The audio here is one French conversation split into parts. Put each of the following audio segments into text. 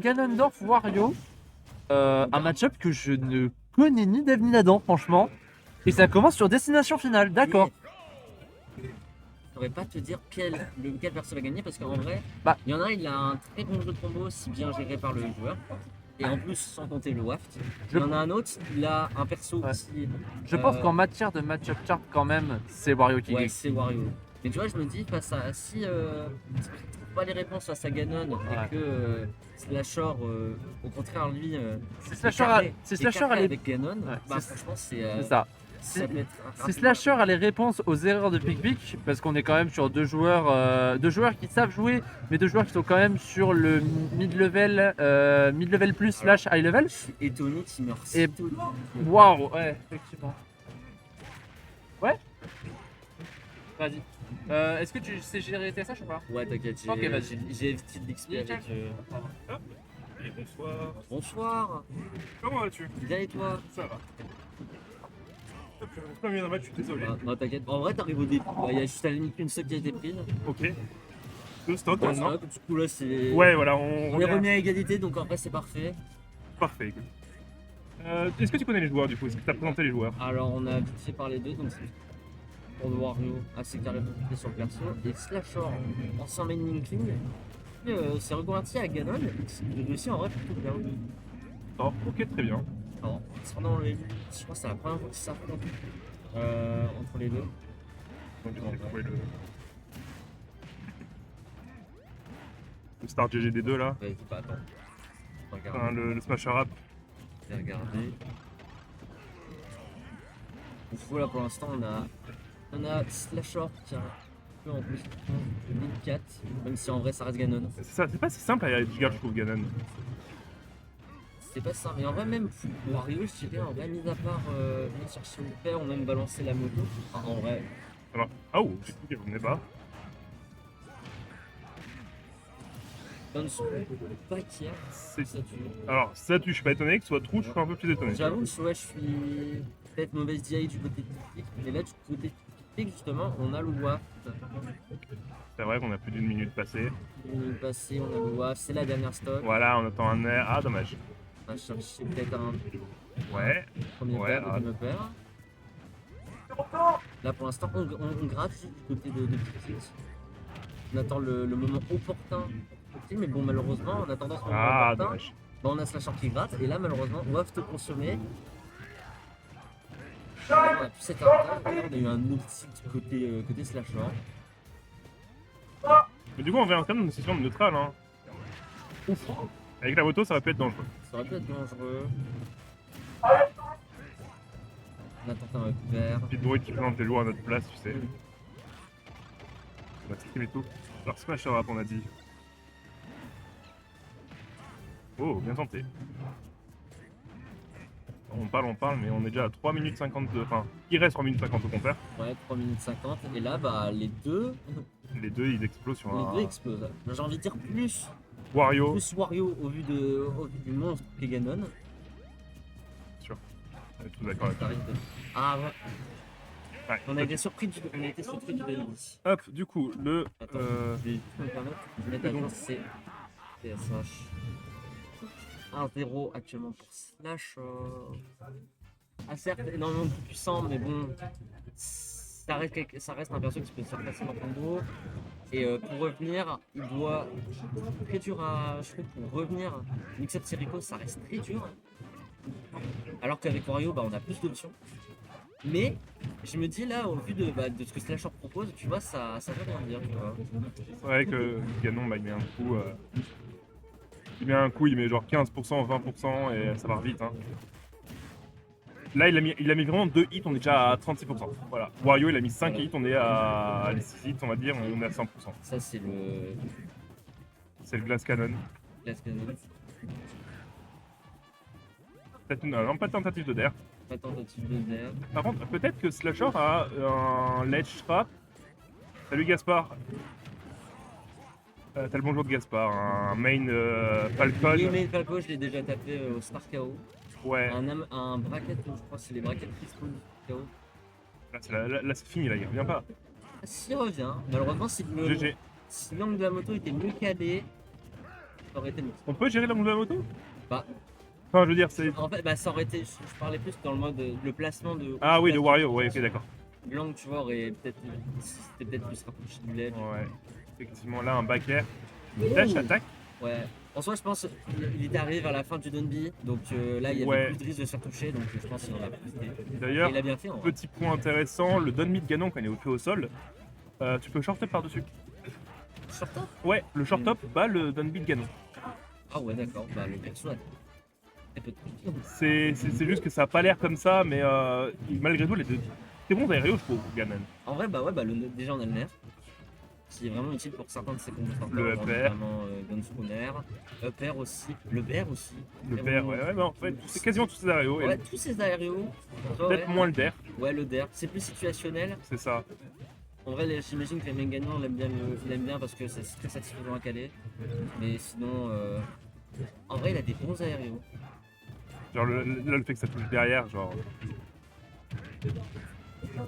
Ganondorf Wario, un match-up que je ne connais ni d'Eve ni d'Adam, franchement. Et ça commence sur destination finale, d'accord. Je pourrais pas te dire lequel perso va gagner parce qu'en vrai, Bah. il y en a un, il a un très bon jeu de combo si bien géré par le joueur. Et en plus, sans compter le waft. Il y en a un autre, il a un perso qui. Je pense qu'en matière de match-up chart, quand même, c'est Wario qui gagne. Ouais, c'est Wario. Mais tu vois, je me dis, face à. Si il trouve pas les réponses face à Ganon et que Slashor, au contraire, lui. Si Slashor a les. Avec Ganon, bah franchement, c'est ça. Si Slasher a les réponses aux erreurs de Pick, parce qu'on est quand même sur deux joueurs qui savent jouer, mais deux joueurs qui sont quand même sur le mid-level plus slash high level. Je suis étonné qu'il meure Et si tôt. waouh, ouais, effectivement. Ouais. Vas-y. Est-ce que tu sais gérer TSH ou pas? Ouais, t'inquiète, j'ai évité de l'XP avec. Et bonsoir. Bonsoir. Comment vas-tu? Bien et toi? Ça va. Je pas bien dans le match, je suis désolé. Non, t'inquiète. En vrai, t'arrives au début. Il y a juste à la limite qu'une seule qui a été prise. Ok. Deux stocks maintenant. Du coup, là, c'est. Ouais, voilà, On est remis à égalité, donc en vrai, c'est parfait. Parfait, écoute. Est-ce que tu connais les joueurs du coup? Est-ce que tu as présenté les joueurs? Alors, on a vite fait parler d'eux, donc c'est pour le Wario, assez carré sur le perso. Et Slashor, ancien main Linkling, s'est reconverti à Ganon. Il est aussi en vrai plutôt bien. Oh, ok, très bien. Alors, concernant les luttes, je pense que c'est la première fois qu'ils s'affrontent entre les deux. Donc, j'ai trouvé le Star GG des deux là. Vas-y, bah attends. Enfin, le Smasher Up. Je vais regarder. Du coup, là pour l'instant, on a Slashor qui a un peu en position de Link 4, même si en vrai ça reste Ganon. C'est pas si simple à Edgar, je trouve, Ganon. C'est pas ça, mais en vrai, même Wario, je dirais, en vrai, mis à part venir chercher le père ou même balancer la moto, enfin, en vrai. Alors, ah oh, j'ai cru qu'elle venait pas. Donne son paquet, ça tue. Alors, ça tue, je suis pas étonné, que ce soit trou, je suis un peu plus étonné. J'avoue, ouais, je suis peut-être mauvaise DI du côté de Pick, mais là, du côté de Pick, justement, on a le waft. C'est vrai qu'on a plus d'une minute passée. Une minute passée, on a le waft, c'est la dernière stock. Voilà, on attend un air. Ah, dommage. On va chercher peut-être un premier paire, deuxième paire. Là, pour l'instant, on gratte du côté de Pick. On attend le moment opportun. Mais bon, malheureusement, en attendant ce moment opportun, on a Slasher qui gratte. Et là, malheureusement, waft consommé. On a plus cet avantage. On a eu un ulti du côté Slasher. Mais du coup, on vient quand même d'une session neutrale. Hein. Ouf. Avec la moto, ça aurait pu être dangereux. Ça aurait pu être dangereux. On a tenté un vert. Petite droïde qui présente les joueurs à notre place, tu sais. On va streamer tout. Alors, Smasher Up, on a dit. Oh, bien tenté. On parle, mais on est déjà à 3 minutes 52. Enfin, il reste 3 minutes 50 au compteur. Ouais, 3 minutes 50. Et là, bah, les deux, ils explosent sur un. Les deux explosent. J'ai envie de dire plus Wario. Plus Wario au vu du monstre que Ganon. Sûr. On est tous d'accord avec ça. Ah ouais. On a été surpris du début. Hop, du coup, le. Attends, je vais me permettre de mettre à jour c'est TSH. 1-0 actuellement pour Slash. Ah, certes, énormément plus puissant, mais bon, ça reste un perso qui peut se faire facilement combo. Et pour revenir, il doit. Très dur à. Je trouve pour revenir, Mix-up Sirico, ça reste très dur. Alors qu'avec Wario, bah, on a plus d'options. Mais je me dis là, au vu de ce que Slasher propose, tu vois, ça veut rien dire. C'est vrai que Ganon, bah, il met un coup. Il met genre 15%, 20% et ça va vite. Hein. Là, il a mis vraiment 2 hits, on est déjà à 36%. Voilà. Wario, il a mis 5 hits, on est à les 6 hits, on va dire, on est à 100%. Ça, c'est le. C'est le Glass Cannon. Glass Cannon. Non, pas de tentative de dair. Pas de tentative de dair. Par contre, peut-être que Slasher a un ledge trap. Salut Gaspard. T'as le bonjour de Gaspard, un main Falcon. Oui, main Falcon, je l'ai déjà tapé au Star KO. Ouais. Un bracket, je crois, c'est les brackets qui se font KO. Là, c'est fini, là, il revient pas. S'il revient, malheureusement, si l'angle de la moto était mieux calé, Ça aurait été mieux. On peut gérer l'angle de la moto? Bah. Enfin, je veux dire, c'est. En fait, bah, ça aurait été. Je parlais plus dans le mode le placement de. Ah oui, de Wario, ouais, ok, d'accord. L'angle, tu vois, aurait peut-être. C'était peut-être plus rapproché du ledge. Ouais, effectivement, là, un back air. Dash attaque. Ouais. En soi, je pense qu'il est arrivé vers la fin du Dunby, donc là, il y avait Ouais. plus de risque de se faire toucher, donc je pense qu'il en a profité. Et D'ailleurs, il a bien fait, en vrai. petit point intéressant, le Dunmid Ganon quand il est au sol, tu peux short up par-dessus. Short top. Ouais, le short up bat le Dunmid Ganon. Ah ouais, d'accord. Bah, le perso a très peu de trucs. C'est juste que ça a pas l'air comme ça, mais malgré tout, les deux. C'est bon aériaux, je trouve, pour Ganon. En vrai, bah ouais, bah, déjà, on a le nerf, qui est vraiment utile pour certains de ses combos. Le up air. Notamment Gunspooner, up air aussi, le bear aussi. Le père, ouais, bah, en fait, c'est quasiment tous ces aériaux. Ouais, Et tous ces aériaux. peut-être moins le der, Ouais, le der, c'est plus situationnel. c'est ça. En vrai, j'imagine que les main gagnants l'aiment bien parce que c'est très satisfaisant à caler. Mais sinon, en vrai, il a des bons aériaux. Genre le fait que ça touche derrière, genre.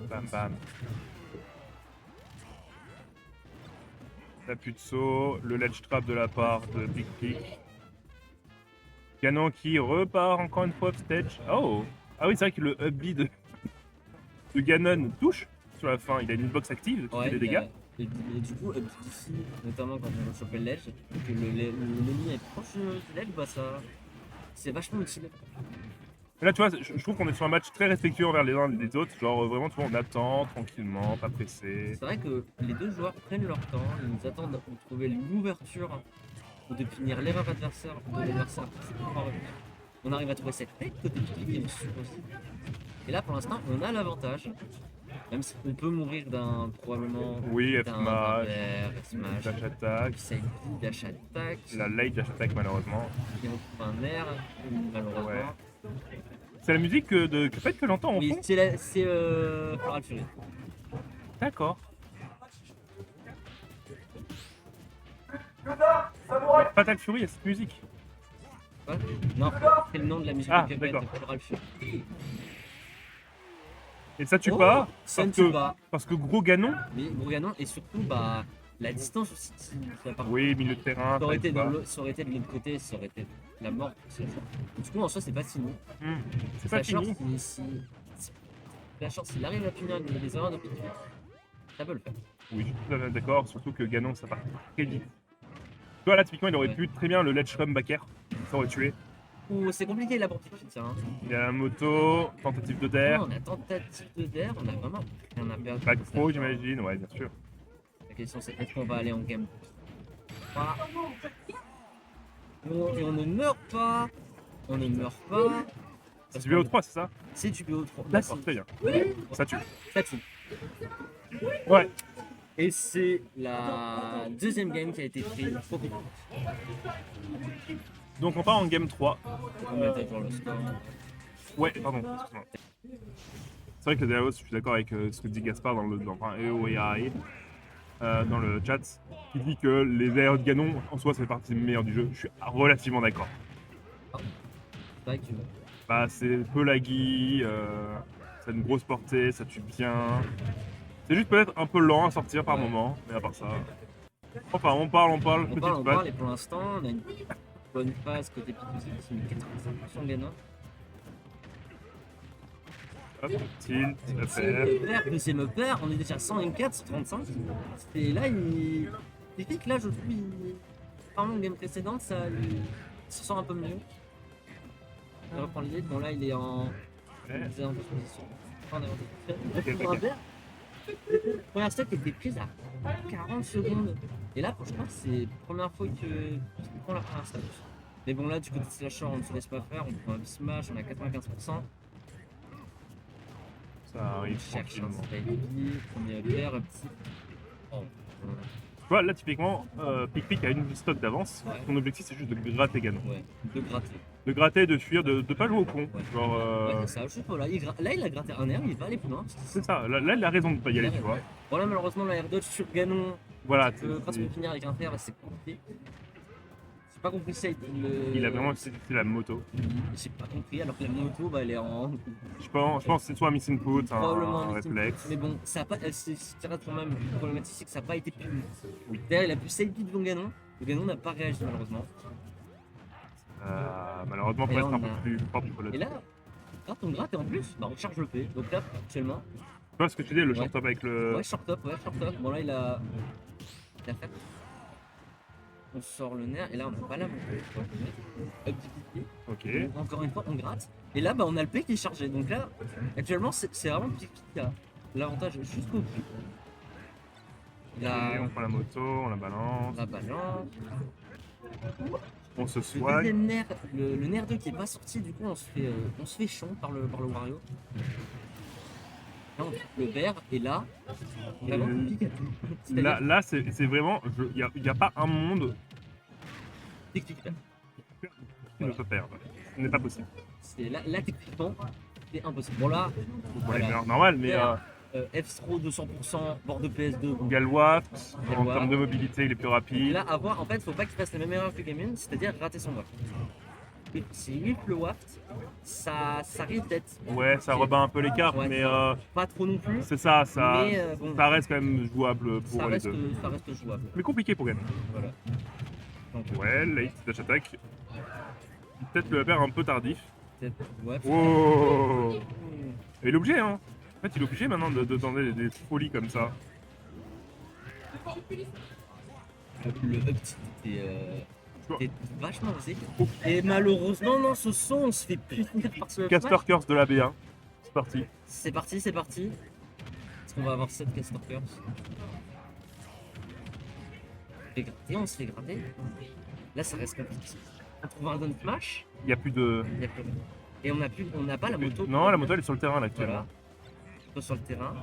Bam bam. La pute de saut, le ledge trap de la part de Big Pick. Ganon qui repart encore une fois off stage. Oh! Ah oui, c'est vrai que le up B de Ganon touche sur la fin. Il a une box active qui fait des dégâts. Et du coup, ici, notamment quand on chope le ledge, que l'ennemi est proche du ledge, bah ça. C'est vachement utile. Et là, tu vois, je trouve qu'on est sur un match très respectueux envers les uns et les autres. Genre, vraiment, tu vois, on attend tranquillement, pas pressé. C'est vrai que les deux joueurs prennent leur temps, ils nous attendent pour trouver l'ouverture ou de finir l'erreur adversaire ou de l'adversaire pour pouvoir revenir. On arrive à trouver cette tête côté pique et sûr aussi. Et là, pour l'instant, on a l'avantage. Même si on peut mourir d'un probablement. Oui, F d'un smash, F smash, dash attack, side B, dash attack, la late dash attack malheureusement. et on trouve un air, malheureusement. Ouais. C'est la musique de Cuphead que j'entends en Oui, fond. c'est Floral Fury. D'accord. Fatal Fury, il y a cette musique. Quoi non, c'est le nom de la musique Ah, de Cuphead, d'accord. de Floral Fury. Et ça tue Oh, pas ça ne parce tue que, pas. parce que gros Ganon. Mais Bourganon et surtout bah la distance aussi qui apparaît. Oui, milieu de terrain. Ça aurait, ça été aide dans pas. ça aurait été de l'autre côté, ça aurait été la mort. Du coup en soi c'est pas fini. C'est pas fini. Flashor s'il arrive à punir les erreurs de pique, ça peut le faire. Oui, je suis tout à fait d'accord. Surtout que Ganon, ça part très vite. Tu vois, là, typiquement, il aurait Ouais. pu très bien le ledge rum backer. Ça aurait tué. Ouh, c'est compliqué là pour pique, tiens. Hein. Il y a la moto, tentative de der, On a tentative de der, on a vraiment rien à perdre. back pro, j'imagine. Ouais, bien sûr. La question c'est est-ce qu'on va aller en game 3 et on ne meurt pas. On ne meurt pas. C'est du BO3, c'est ça? C'est du BO3. D'accord, très bien. Ça tue. Ça tue. Ouais. Et c'est la deuxième game qui a été prise au pique. Donc on part en game 3. On mettait pour le score. Ouais, pardon, excuse-moi. C'est vrai que derrière, je suis d'accord avec ce que dit Gaspard dans dans le chat. Il dit que les aériens de Ganon, en soi, ça fait partie des meilleurs du jeu. Je suis relativement d'accord. C'est vrai que Bah, c'est peu laggy, ça a une grosse portée, ça tue bien. C'est juste peut-être un peu lent à sortir par Ouais. moment, mais à part ça. Enfin, on parle, petite on batte. parle et pour l'instant on a une bonne phase côté pique, c'est une 85% gagnant. Hop, tilt, C'est FR. vert, deuxième upper, on est déjà à 104, 135. Et là il pique là je trouve apparemment une game précédente ça il se sent un peu mieux. Il reprend le lead, bon là il est en il est en position. Enfin, on est la première stack était prise à 40 secondes. Et là, je crois que c'est la première fois qu'il prend la première stack. Mais bon, là, du côté de Slasher, on ne se laisse pas faire. On prend un smash, on a 95%. Ça arrive On cherche un tranquillement. style, on est vert, un petit. Oh, Tu vois, là, typiquement, Pic a une stock d'avance. Ouais. Son objectif, c'est juste de gratter Ganon. ouais, de gratter. De gratter, de fuir, de pas jouer au con. Ouais. Genre, Ouais, c'est ça, je sais pas, là, il a gratté un air, il va aller plus loin. c'est ça. Là, il a raison de pas y aller, tu vois. Bon, là, malheureusement, l'air dodge sur Ganon, Voilà. quand on finir avec un fer, c'est compliqué. J'ai pas compris ça. Il a vraiment utilisé la moto. J'ai pas compris, alors que la moto, bah, elle est en. Je pense que c'est soit un missing put, Probablement un victime. réflexe. Mais bon, ça a pas. C'est quand même le problématique, c'est que ça n'a pas été puni. Oui. Derrière, il a pu side beat devant Ganon. Le Ganon n'a pas réagi malheureusement. Malheureusement, Et faut là, être un on a- peu plus propre. Et là, on gratte et en plus, bah, on charge le P. Donc là, actuellement, Tu vois ce que tu dis, le Ouais. short top avec le. ouais, short top. Bon, là, il a fait. On sort le nerf et là, on n'a pas la montée. Up piqué. Ok. Donc, encore une fois, on gratte. Et là, bah, on a le P qui est chargé. Donc là, actuellement, c'est vraiment le pique qui a l'avantage jusqu'au P. Et on prend la moto, on la balance, La balance. on se Le soigne. deuxième nerf, le nerf 2 qui est pas sorti, du coup, on se fait chon par le Wario. Là, on trouve le vert et là, vraiment, on pique à tout. C'est-à-dire, Là c'est vraiment. Il n'y a pas un monde tic, tic, tac. qui ne peut perdre. Ce n'est pas possible. C'est là, techniquement, c'est impossible. Bon, là, Pour les voilà. meilleurs, normal, mais F-Throw 200%, bord de PS2. Bon. Galwaft, en Galwaft. termes de mobilité, il est plus Et rapide. là, à voir, en fait, faut pas qu'il fasse la même erreur que Gaming, c'est-à-dire rater son waft. Et si lui le waft, ça risque d'être Ouais, ça rebat un peu l'écart, Ouais, mais pas trop non plus, c'est ça, mais bon, ça reste quand même jouable pour ça les reste, deux. ça reste jouable. Mais compliqué pour gagner. Voilà. Donc, Ouais, late dash attack. Peut-être le upper un peu tardif. peut-être, ouais. Oh. Et il est obligé, hein. En fait, il est obligé maintenant de tenter des folies comme ça. Le up était vois. vachement osé. Et malheureusement, non, ce son, on se fait punir par ce Caster match. Curse de la B1. C'est parti. C'est parti. Est-ce qu'on va avoir 7 Caster Curse? On se fait gratter. Là, ça reste compliqué. On trouve un down smash, Il n'y a plus de. il y a plus rien. Et on n'a pas la moto. Non, la moto elle est sur le terrain là actuellement. Voilà. Moto sur le terrain.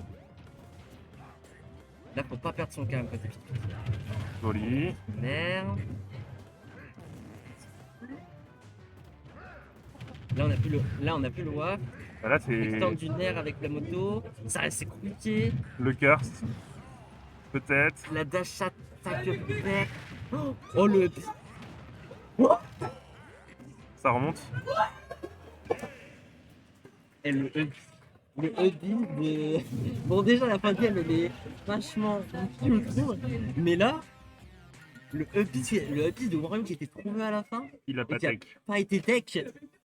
Là, faut pas perdre son calme côté pique. Joli. Merde. Là, on a plus le WAF. Là, On c'est tente du nerf avec la moto. Ça reste compliqué. le curse. Peut-être. La dash attaque vert. Oh le. Ça remonte. Et le Hubby de. Bon, déjà, la fin de game, elle est vachement cute, je trouve. Mais là, le Hubby de Wario qui était trouvé à la fin, Il a pas Et qui a- tech. pas été tech.